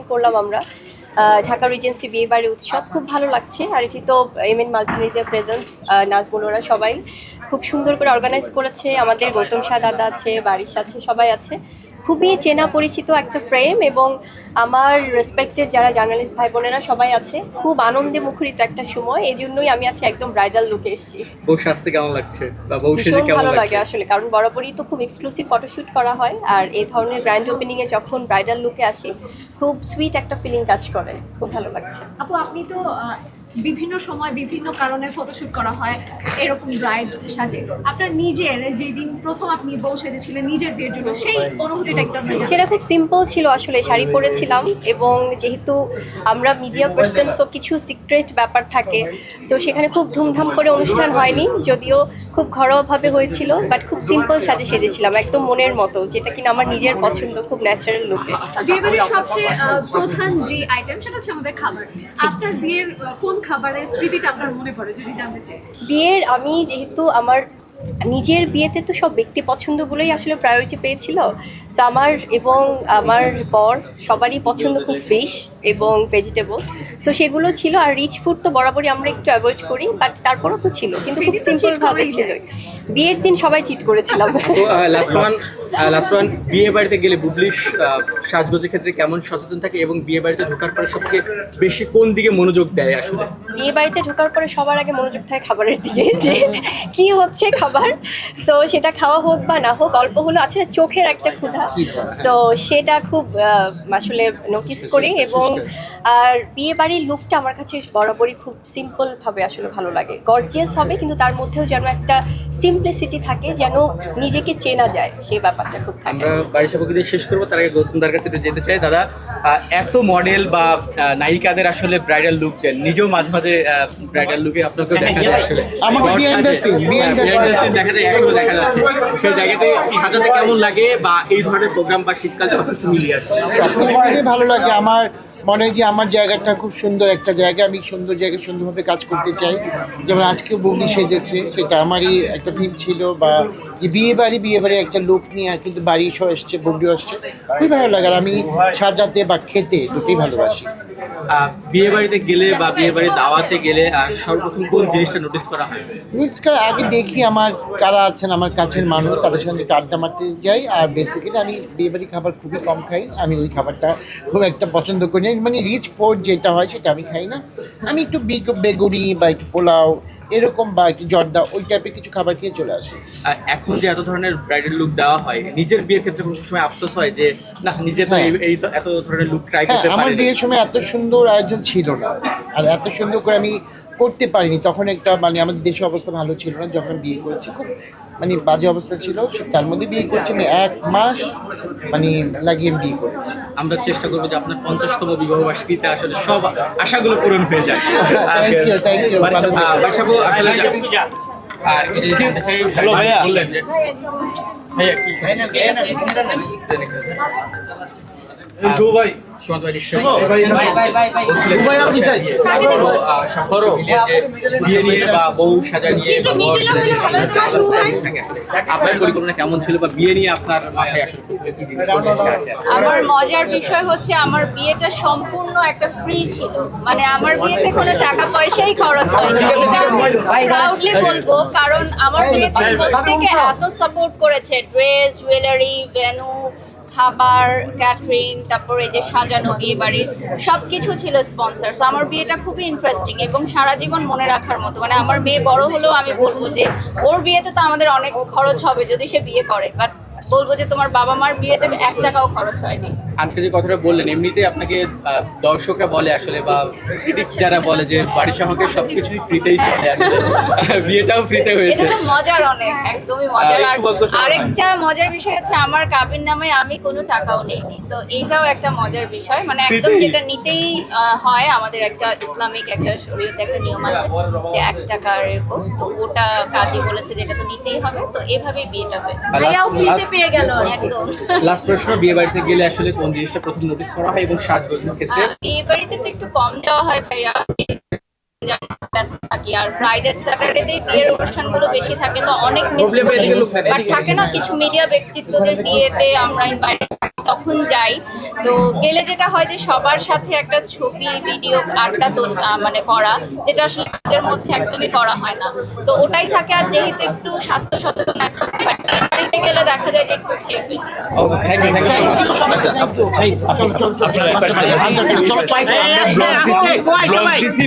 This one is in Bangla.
করলাম আমরা ঢাকা রিজেন্সি বিয়ে বাড়ি উৎসব। খুব ভালো লাগছে। আর এটি তো এমএন মাল্টিমিডিয়া প্রেজেন্স, নাজমুল ওরা সবাই খুব সুন্দর করে অর্গানাইজ করেছে। আমাদের গৌতম শাহ দাদা আছে, বারিশ আছে, সবাই আছে। খুবই চেনা পরিচিত একটা ফ্রেম, এবং আমার রেসপেক্টেড যারা জার্নালিস্ট ভাই বোনেরা সবাই আছে। খুব আনন্দে মুখরিত একটা সময়, এই জন্যই আমি আছি একদম ব্রাইডাল লুকে এসেছি। বউ সাজতে কেমন লাগছে বা বউ সেজে ভীষণ কেমন ভালো লাগে লাগছে? আসলে, কারণ বরাবরই তো খুব এক্সক্লুসিভ ফটোশ্যুট করা হয়, আর এই ধরনের গ্র্যান্ড ওপেনিং এ যখন ব্রাইডাল লুকে আসি খুব সুইট একটা ফিলিং কাজ করে। খুব ভালো লাগছে। আপু আপনি তো বিভিন্ন সময় বিভিন্ন কারণে ফটোশুট করা হয় এরকম ব্রাইড সাজে, আপনার নিজের যেদিন প্রথম আপনি বউ সেজেছিলেন নিজের বিয়ের জন্য সেই অনুভূতিটা একটু আমরা জানতে সেটা চাই। খুব সিম্পল ছিল আসলে, শাড়ি পরেছিলাম, এবং যেহেতু আমরা মিডিয়া পার্সন, সো কিছু সিক্রেট ব্যাপার থাকে, সো সেখানে খুব ধুমধাম করে অনুষ্ঠান হয়নি, যদিও খুব ঘরোয়াভাবে হয়েছিল, বাট খুব সিম্পল সাজে সেজেছিলাম একদম মনের মতো, যেটা কিনা আমার নিজের পছন্দ, খুব ন্যাচারাল লুকে। বিয়ে বাড়ির সবচেয়ে প্রধান যে আইটেম সেটা হচ্ছে আমাদের খাবার। আপনার বিয়ের কোন খাবারের স্মৃতিটা আপনার মনে পড়ে যদি জানতে চাই? বিয়ের আমি যেহেতু আমার নিজের বিয়েতে তো সব ব্যক্তি পছন্দগুলোই আসলে প্রায়োরিটি পেয়েছিল, সো আমার এবং আমার বর সবারই পছন্দ খুব ফিশ এবং ভেজিটেবল, সো সেগুলো ছিল। আর রিচ ফুড তো বরাবরই আমরা একটু অ্যাভয়েড করি, বাট তারপরও তো ছিল, কিন্তু খুব সেদিন তো cheat সিম্পলভাবে করাই ছিল। যায়। বিয়ের দিন সবাই চিট করেছিলাম। তো লাস্ট ওয়ান বিয়ে বাড়িতে গেলে বুবলিশ সাজগোজের ক্ষেত্রে কেমন সচেতন থাকে এবং বিয়ে বাড়িতে ঢোকার পরে সবথেকে বেশি কোন দিকে মনোযোগ দেয় আসলে? বিয়ে বাড়িতে ঢোকার পরে সবার আগে মনোযোগ থাকে খাবারের দিকে, যে কি হচ্ছে খাবার। সো সেটা খাওয়া হোক বা না হোক, অল্প হলো আছে চোখের একটা ক্ষুধা, সো সেটা খুব আসলে নোটিস করি। এবং আর বিয়ে বাড়ির লুকটা আমার কাছে বরাবরই খুব সিম্পল ভাবে আসলে ভালো লাগে। গর্জিয়াস হবে, কিন্তু তার মধ্যেও যেন একটা সিম্পলিসিটি থাকে, যেন নিজেকে চেনা যায়, সেই ব্যাপারটা খুব থাকে। আমরা বাড়ি সাপোকে দিয়ে শেষ করবো, তার আগে গৌতমদার কাছে একটু যেতে চাই। দাদা, এত মডেল বা নায়িকাদের আসলে ব্রাইডাল লুক দেন, নিজেও মাঝে মাঝে ব্রাইডাল লুকে আপনাকেও দেখা যায় আসলে। আমাকে behind the scene, behind the scene। দেখা যায়, এখনো দেখা যাচ্ছে। সেই জায়গাতে সাজাতে কেমন লাগে বা এই ধরনের প্রোগ্রাম বা শীতকাল সবকিছু মিলিয়ে আসলে সবকিছু মিলিয়ে ভালো লাগে। আমার মনে হয় যে আমার জায়গাটা খুব সুন্দর একটা জায়গা, আমি সুন্দর জায়গায় সুন্দরভাবে কাজ করতে চাই। যেমন আজকে বুবলি সেজেছে, সেটা আমারই একটা থিম ছিল, বা যে বিয়ে বাড়ি একটা লুক নিয়ে কিন্তু বাড়ি সব এসছে, বুবলিও আসছে, খুবই ভালো লাগে। আর আমি সাজাতে বা খেতে দুটোই ভালোবাসি। বিয়ে বাড়িতে গেলে বা বিয়ে বাড়ির দাওয়াতে গেলে সর্বপ্রথম কোন জিনিসটা নোটিস করা হয়? মিক্সকার আগে দেখি আমার কারা আছেন, আমার কাছের মানুষ, তাদের সঙ্গে একটু আড্ডা মারতে যাই। আর বেসিক্যালি আমি বিয়েবাড়ির খাবার খুবই কম খাই, আমি ওই খাবারটা খুব একটা পছন্দ করি না, মানে রিচ ফুড যেটা হয় সেটা আমি খাই না। আমি একটু বেগুনি বা একটু পোলাও এরকম বা একটু জর্দা ওই টাইপের কিছু খাবার খেয়ে চলে আসি। এখন যে এত ধরনের ব্রাইডাল লুক দেওয়া হয়, নিজের বিয়ের ক্ষেত্রে কোনো সময় আফসোস হয় যে না, নিজে তো এই তো এত ধরনের লুক ট্রাই হ্যাঁ, করতে আমার পারি? বিয়ের সময় এত সুন্দর আয়োজন ছিল না, আর এত সুন্দর করে আমি করতে পারিনি। তখন একটা মানে আমাদের দেশের অবস্থা ভালো ছিল না, যখন বিয়ে করেছি খুব মানে বাজে অবস্থা ছিল, তার মধ্যে বিয়ে করেছি আমি 1 মাস মানে লাগিয়ে আমি বিয়ে করেছি। আমরা চেষ্টা করবো যে আপনার 50তম বিবাহ বার্ষিকীতে আসলে সব আশাগুলো পূরণ হয়ে যায়। Thank you. বাসাবো আসলে হ্যালো ভাইয়া, বললেন যে ভাইয়া কি ভাই সীমান্ত ভাই বিয়ে নিয়ে বা বউ সাজা নিয়ে বা বর সাজা নিয়ে আপনার পরিকল্পনা কেমন ছিল, বা বিয়ে নিয়ে আপনার মাথায় আসলে কি জিনিসটা আসে? আমার মজার বিষয় হচ্ছে আমার বিয়েটা সম্পূর্ণ একটা ফ্রি ছিল, মানে আমার বিয়েতে কোনো টাকা পয়সাই খরচ হয়নি। প্রাউডলি বলবো, কারণ আমার বিয়েতে প্রত্যেকে এত সাপোর্ট করেছে, ড্রেস, জুয়েলারি, ভেন্যু, খাবার, ক্যাটারিং, তারপরে যে সাজানো বিয়ে বাড়ির সবকিছু ছিল স্পন্সর। আমার বিয়েটা খুবই ইন্টারেস্টিং এবং সারা জীবন মনে রাখার মতো। মানে আমার মেয়ে বড় হলেও আমি বলবো যে ওর বিয়েতে তো আমাদের অনেক খরচ হবে যদি সে বিয়ে করে, বাট বলবো যে তোমার বাবা মার বিয়েতে 1 টাকাও খরচ হয়নি। আজকে যে কথাটা বললেন, এমনিতে আপনাকে দর্শকরা বলে আসলে বা ক্রিটিক্স যারা বলে যে বাড়ি সহকে সবকিছুই ফ্রিতেই চলে, আসলে বিয়েটাও ফ্রিতে হয়েছে। এটা তো মজার অনেক, একদমই মজার। আর আরেকটা মজার বিষয় হচ্ছে আমার কাবিন নামে আমি কোনো টাকাও নেইনি, সো এইটাও একটা মজার বিষয়। মানে একদম যেটা নিতেই হয়, আমাদের একটা ইসলামিক একটা শরীয়তে একটা নিয়ম আছে যে 1 টাকা এরকম, তো ওটা কাজী বলেছে যেটা তো নিতেই হবে, তো এভাবেই বিয়েটা হয়েছে। ভাইয়াও ফ্রিতে পেয়ে গেল একদম। লাস্ট প্রশ্ন, বিয়ে বাড়িতে গেলে আসলে কোন জিনিসটা প্রথম নোটিস করা হয় এবং সাজগোজের ক্ষেত্রে? বিয়ে বাড়িতে তো একটু কম দেওয়া হয় ভাইয়া, ব্যস্ত থাকি। আর ফ্রাইডে স্যাটারডেতেই বিয়ের অনুষ্ঠানগুলো বেশি থাকে, তো অনেক মিস করি। বাট থাকে না কিছু মিডিয়া ব্যক্তিত্বদের বিয়েতে আমরা ইনভাইট তখন যাই, তো গেলে যেটা হয় যে সবার সাথে একটা ছবি ভিডিও আড্ডা মানে করা, যেটা আসলে আমাদের মধ্যে একদমই করা হয় না, তো ওটাই থাকে। আর যেহেতু একটু স্বাস্থ্য সচেতন বাড়িতে গেলে দেখা যায় যে একটু খেয়ে ফেলি। ব্লগ দিছি